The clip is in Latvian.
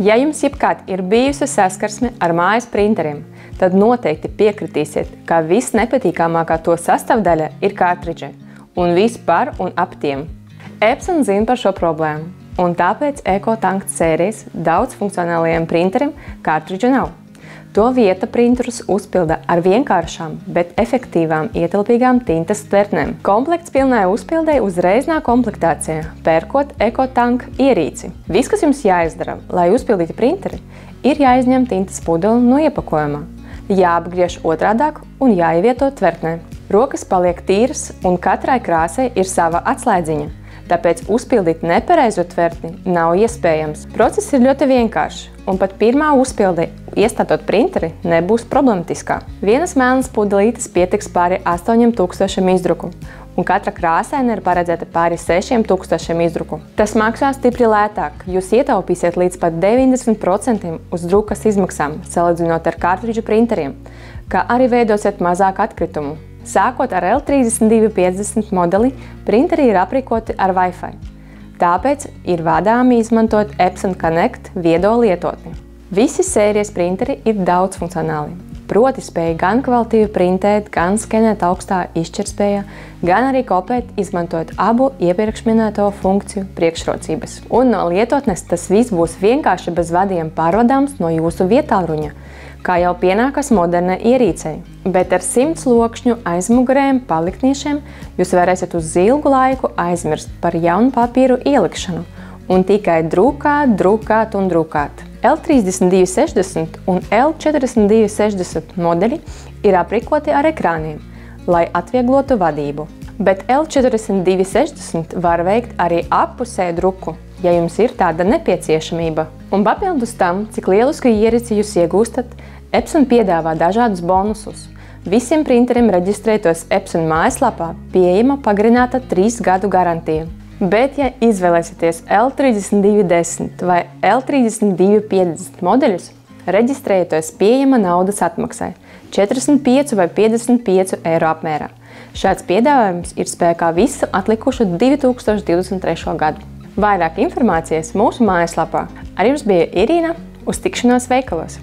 Ja jums jebkad ir bijusi saskarsme ar mājas printeriem, tad noteikti piekritīsiet, ka visnepatīkamākā to sastāvdaļa ir kartridži, un viss par un ap tiem. Epson zina par šo problēmu, un tāpēc EcoTank sērijas daudzfunkcionālajiem printeriem kartridžu nav. To vieta printerus uzpilda ar vienkāršām, bet efektīvām ietilpīgām tintas tvertnēm. Komplekts pilnai uzpildei uzreiz nāk komplektācijā, pērkot EcoTank ierīci. Viss, kas jums jāizdara, lai uzpildītu printeri, ir jāizņem tintas pudeli no iepakojumā, jāapgriež otrādāk un jāievieto tvertnē. Rokas paliek tīras un katrai krāsai ir sava atslēdziņa. Tāpēc uzpildīt nepareizo tvertni nav iespējams. Process ir ļoti vienkāršs, un pat pirmā uzpilde, iestātot printeri, nebūs problematiskā. Vienas melnas pudelītes pietiks pāri 8000 izdruku, un katra krāsaina ir paredzēta pāri 6000 izdruku. Tas maksās stipri lētāk, jūs ietaupīsiet līdz pat 90% uz drukas izmaksām, salīdzinot ar kartridžu printeriem, kā arī veidosiet mazāk atkritumu. Sākot ar L3250 modeli, printeri ir aprīkoti ar Wi-Fi. Tāpēc ir vadāmi izmantot Epson Connect viedo lietotni. Visi sērijas printeri ir daudzfunkcionāli, proti spēj gan kvalitīvi printēt, gan skenēt augstā izšķirtspējā, gan arī kopēt, izmantojot abu iepriekš minēto funkciju priekšrocības. Un no lietotnes tas viss būs vienkārši bez vadiem pārvadāms no jūsu vietālruņa, kā jau pienākas modernai ierīcei. Bet ar 100 lokšņu aizmugurējiem paliktniešiem jūs varēsiet uz ilgu laiku aizmirst par jaunu papīru ielikšanu un tikai drukāt, drukāt un drukāt. L3260 un L4260 modeļi ir aprīkoti ar ekrāniem, lai atvieglotu vadību. Bet L4260 var veikt arī appusēju druku, ja jums ir tāda nepieciešamība. Un papildus tam, cik lielisku ierīci jūs iegūstat, Epson piedāvā dažādus bonusus. Visiem printeriem reģistrētos Epson mājaslapā pieejama pagarināta 3 gadu garantija. Bet, ja izvēlēsieties L3210 vai L3250 modeļus, reģistrējoties pieejama naudas atmaksai 45 vai 55 eiro apmērā. Šāds piedāvājums ir spēkā visu atlikušo 2023. gadu. Vairāk informācijas mūsu mājaslapā. Ar jums bija Irīna, uz tikšanos veikalos!